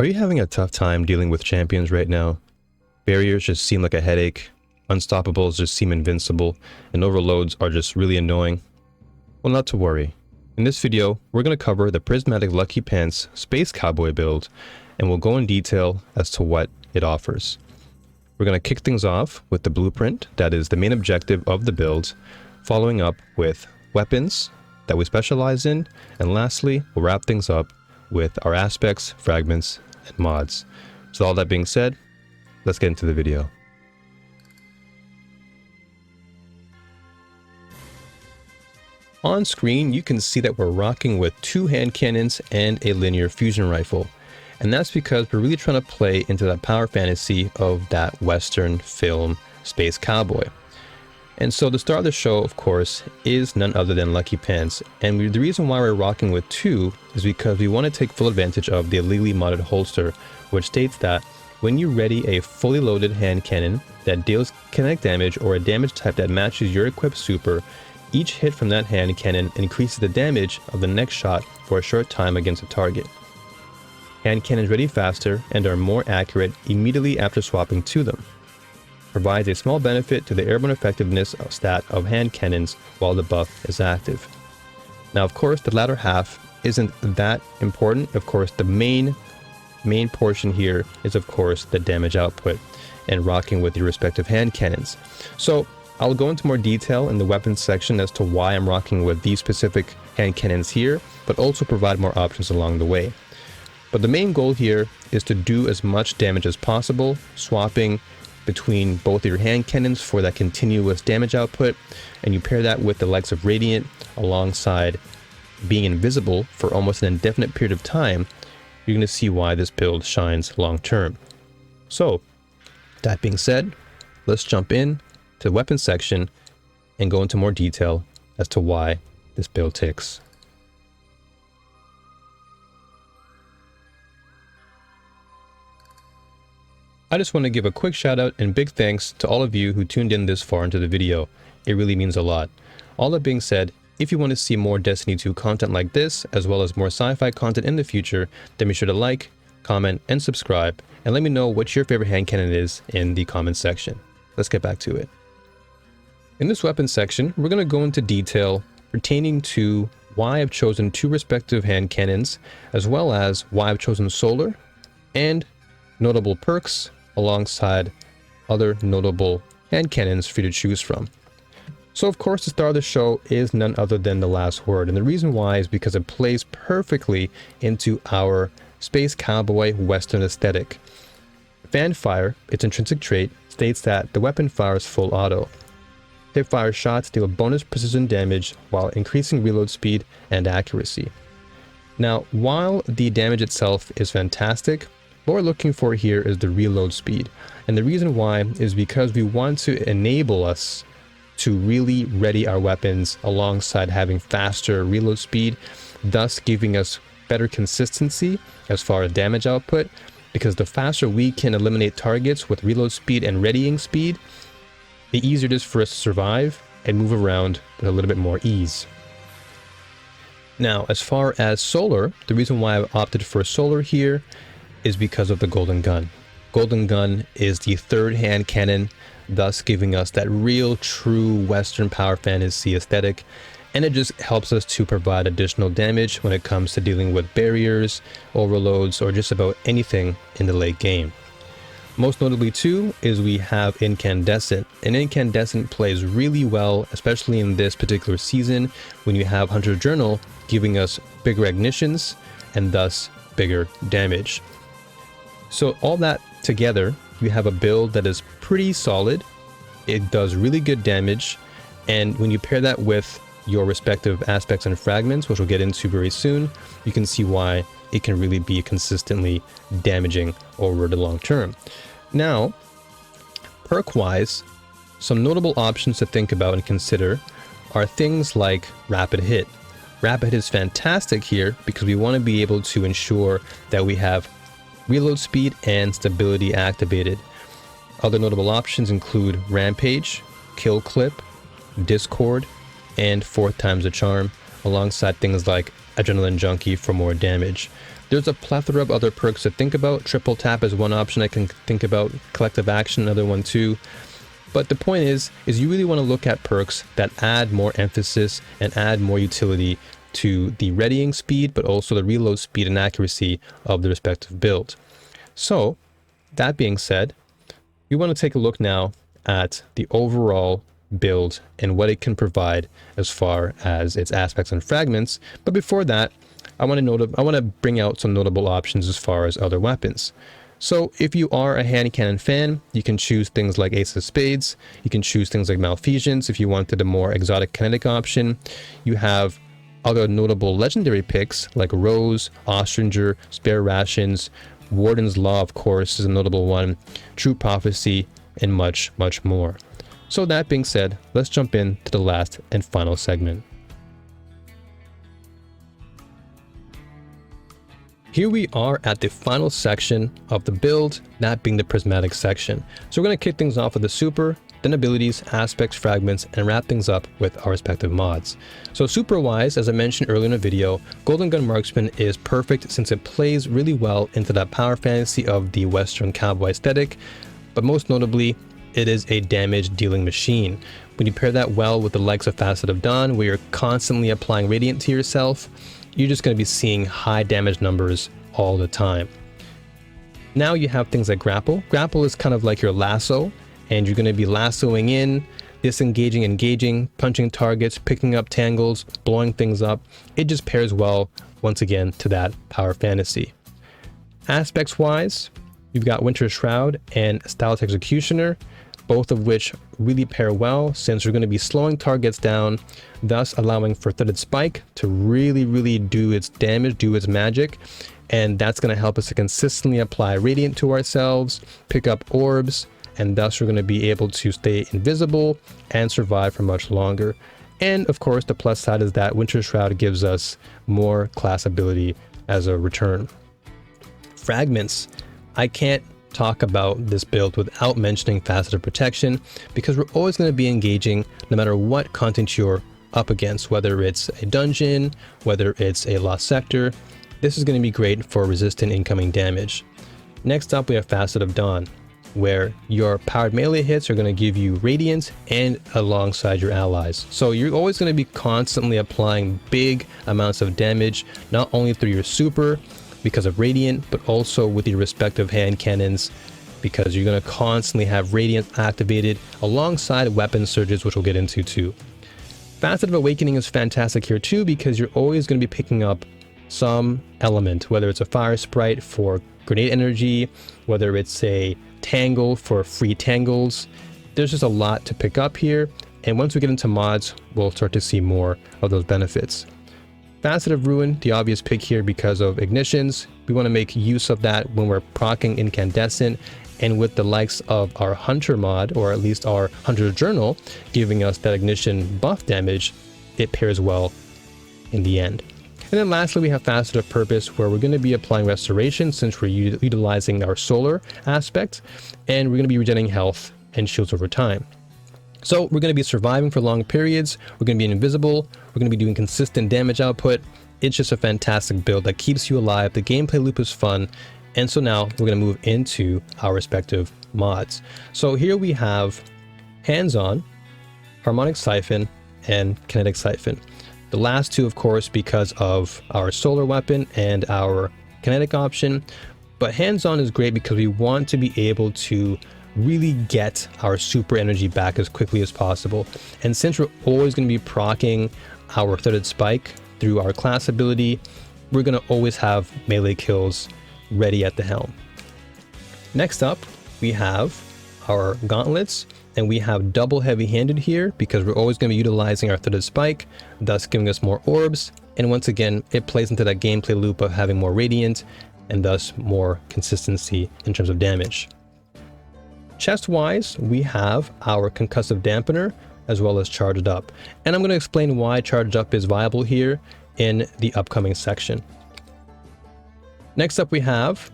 Are you having a tough time dealing with champions right now? Barriers just seem like a headache, unstoppables just seem invincible, and overloads are just really annoying? Well, not to worry. In this video, we're going to cover the Prismatic Lucky Pants Space Cowboy build, and we'll go in detail as to what it offers. We're going to kick things off with the blueprint, that is the main objective of the build, following up with weapons that we specialize in, and lastly, we'll wrap things up with our aspects, fragments, and mods. So all that being said, let's get into the video. On screen, you can see that we're rocking with 2 hand cannons and a linear fusion rifle. And that's because we're really trying to play into that power fantasy of that Western film Space Cowboy. And so the star of the show, of course, is none other than Lucky Pants. And the reason why we're rocking with 2 is because we want to take full advantage of the illegally modded holster, which states that when you ready a fully loaded hand cannon that deals kinetic damage or a damage type that matches your equipped super, each hit from that hand cannon increases the damage of the next shot for a short time against a target. Hand cannons ready faster and are more accurate immediately after swapping to them. Provides a small benefit to the airborne effectiveness stat of hand cannons while the buff is active. Now, of course, the latter half isn't that important. Of course, the main portion here is, of course, the damage output and rocking with your respective hand cannons. So I'll go into more detail in the weapons section as to why I'm rocking with these specific hand cannons here, but also provide more options along the way. But the main goal here is to do as much damage as possible, swapping between both of your hand cannons for that continuous damage output, and you pair that with the likes of Radiant alongside being invisible for almost an indefinite period of time. You're going to see why this build shines long term. So that being said, let's jump in to the weapons section and go into more detail as to why this build ticks. I just want to give a quick shout out and big thanks to all of you who tuned in this far into the video. It really means a lot. All that being said, if you want to see more Destiny 2 content like this, as well as more sci-fi content in the future, then be sure to like, comment, and subscribe, and let me know what your favorite hand cannon is in the comments section. Let's get back to it. In this weapons section, we're going to go into detail pertaining to why I've chosen 2 respective hand cannons, as well as why I've chosen solar, and notable perks, alongside other notable hand cannons for you to choose from. So of course the star of the show is none other than the last word, and the reason why is because it plays perfectly into our Space Cowboy Western aesthetic. Fan fire, its intrinsic trait, states that the weapon fires full auto. Hip fire shots deal bonus precision damage while increasing reload speed and accuracy. Now, while the damage itself is fantastic, what we're looking for here is the reload speed, and the reason why is because we want to enable us to really ready our weapons alongside having faster reload speed, thus giving us better consistency as far as damage output, because the faster we can eliminate targets with reload speed and readying speed, the easier it is for us to survive and move around with a little bit more ease. Now, as far as solar, the reason why I opted for solar here is because of the Golden Gun. Golden Gun is the 3rd hand cannon, thus giving us that real true Western power fantasy aesthetic, and it just helps us to provide additional damage when it comes to dealing with barriers, overloads, or just about anything in the late game. Most notably too is we have Incandescent, and Incandescent plays really well, especially in this particular season when you have Hunter's Journal giving us bigger ignitions and thus bigger damage. So all that together, you have a build that is pretty solid. It does really good damage, and when you pair that with your respective aspects and fragments, which we'll get into very soon, you can see why it can really be consistently damaging over the long term. Now, perk-wise, some notable options to think about and consider are things like Rapid Hit. Rapid Hit is fantastic here because we want to be able to ensure that we have reload speed and stability activated. Other notable options include Rampage, Kill Clip, Discord, and 4 times the charm, alongside things like Adrenaline Junkie for more damage. There's a plethora of other perks to think about. Triple Tap is one option I can think about. Collective Action, another one too. But the point is you really want to look at perks that add more emphasis and add more utility to the readying speed, but also the reload speed and accuracy of the respective build. So that being said, we want to take a look now at the overall build and what it can provide as far as its aspects and fragments. But before that, I want to bring out some notable options as far as other weapons. So if you are a hand cannon fan, you can choose things like Ace of Spades. You can choose things like Malfeasance if you wanted a more exotic kinetic option. You have other notable legendary picks like Rose, Ostringer, Spare Rations, Warden's Law, of course, is a notable one, True Prophecy, and much, much more. So that being said, let's jump into the last and final segment. Here we are at the final section of the build, that being the Prismatic section. So we're going to kick things off with the super, then abilities, aspects, fragments, and wrap things up with our respective mods. So super wise, as I mentioned earlier in the video, Golden Gun Marksman is perfect since it plays really well into that power fantasy of the Western cowboy aesthetic, but most notably, it is a damage dealing machine. When you pair that well with the likes of Facet of Dawn, where you're constantly applying radiant to yourself, you're just going to be seeing high damage numbers all the time. Now you have things like Grapple. Grapple is kind of like your lasso, and you're going to be lassoing in, disengaging, engaging, punching targets, picking up tangles, blowing things up. It just pairs well, once again, to that power fantasy. Aspects wise, you've got Winter Shroud and Styled Executioner, both of which really pair well since you're going to be slowing targets down, thus allowing for Threaded Spike to really do its damage, do its magic, and that's going to help us to consistently apply Radiant to ourselves, pick up orbs, and thus we're going to be able to stay invisible and survive for much longer. And of course, the plus side is that Winter Shroud gives us more class ability as a return. Fragments. I can't talk about this build without mentioning Faceted Protection, because we're always going to be engaging no matter what content you're up against, whether it's a dungeon, whether it's a lost sector. This is going to be great for resistant incoming damage. Next up, we have Facet of Dawn, where your powered melee hits are going to give you radiant and alongside your allies. So you're always going to be constantly applying big amounts of damage, not only through your super because of radiant, but also with your respective hand cannons, because you're going to constantly have radiant activated alongside weapon surges, which we'll get into too. Facet of Awakening is fantastic here too, because you're always going to be picking up some element, whether it's a fire sprite for grenade energy, whether it's a tangle for free tangles. There's just a lot to pick up here, and once we get into mods, we'll start to see more of those benefits. Facet of Ruin, the obvious pick here because of ignitions. We want to make use of that when we're proccing Incandescent, and with the likes of our Hunter mod, or at least our Hunter's Journal, giving us that ignition buff damage, it pairs well in the end. And then lastly, we have Facet of Purpose, where we're going to be applying Restoration since we're utilizing our solar aspect, and we're going to be regenerating health and shields over time. So we're going to be surviving for long periods, we're going to be invisible, we're going to be doing consistent damage output. It's just a fantastic build that keeps you alive, the gameplay loop is fun, and so now we're going to move into our respective mods. So here we have Hands-On, Harmonic Siphon, and Kinetic Siphon. The last two, of course, because of our solar weapon and our kinetic option, but Hands-On is great because we want to be able to really get our super energy back as quickly as possible. And since we're always going to be proccing our Threaded Spike through our class ability, we're going to always have melee kills ready at the helm. Next up, we have our gauntlets, and we have double heavy-handed here because we're always going to be utilizing our Threaded Spike, thus giving us more orbs. And once again, it plays into that gameplay loop of having more radiant and thus more consistency in terms of damage. Chest-wise, we have our Concussive Dampener as well as Charged Up. And I'm going to explain why Charged Up is viable here in the upcoming section. Next up, we have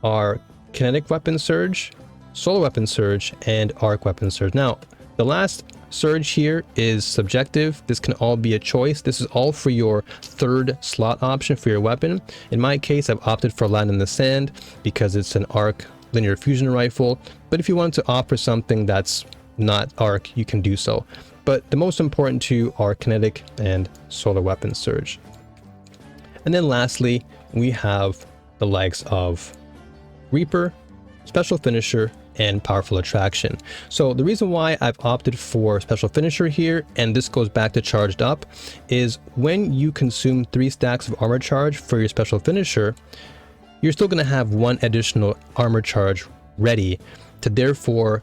our Kinetic Weapon Surge, Solar Weapon Surge, and Arc Weapon Surge. Now, The last surge here is subjective. This can all be a choice. This is all for your third slot option for your weapon. In my case, I've opted for Land in the Sand because it's an arc linear fusion rifle. But if you want to opt for something that's not arc, you can do so. But the most important two are kinetic and solar weapon surge. And then lastly, we have the likes of Reaper, Special Finisher, and Powerful Attraction. So the reason why I've opted for Special Finisher here, and this goes back to Charged Up, is when you consume 3 stacks of armor charge for your Special Finisher, you're still going to have 1 additional armor charge ready to therefore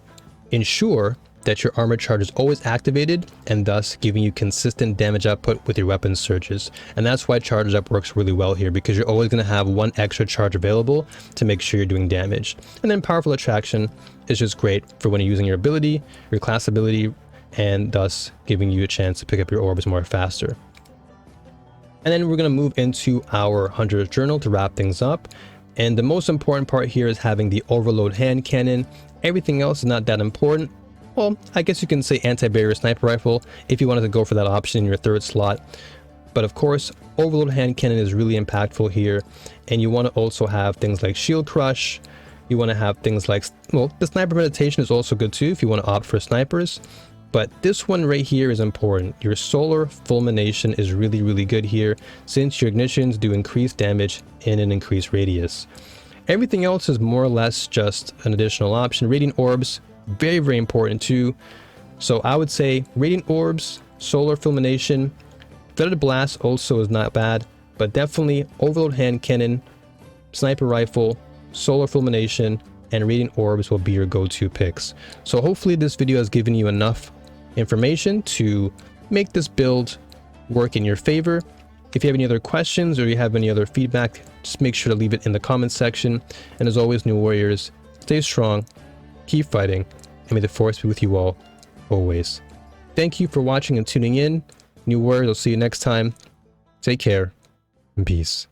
ensure that your armor charge is always activated and thus giving you consistent damage output with your weapon surges. And that's why Charged Up works really well here, because you're always going to have 1 extra charge available to make sure you're doing damage. And then Powerful Attraction is just great for when you're using your ability, your class ability, and thus giving you a chance to pick up your orbs more faster. And then we're going to move into our Hunter's Journal to wrap things up. And the most important part here is having the Overload Hand Cannon. Everything else is not that important. Well, I guess you can say Anti-Barrier Sniper Rifle if you wanted to go for that option in your third slot. But of course, Overload Hand Cannon is really impactful here. And you want to also have things like Shield Crush. You want to have things like, well, the Sniper Meditation is also good too if you want to opt for snipers. But this one right here is important. Your Solar Fulmination is really, really good here since your ignitions do increased damage in an increased radius. Everything else is more or less just an additional option. Radiant Orbs, very, very important too. So I would say Radiant Orbs, Solar Fulmination, Feathered Blast also is not bad, but definitely Overload Hand Cannon, Sniper Rifle, Solar Fulmination, and Radiant Orbs will be your go-to picks. So hopefully this video has given you enough information to make this build work in your favor. If you have any other questions or you have any other feedback, just make sure to leave it in the comments section. And as always, New Warriors, stay strong, keep fighting, and may the force be with you all, always. Thank you for watching and tuning in. New Warriors, I'll see you next time. Take care, and peace.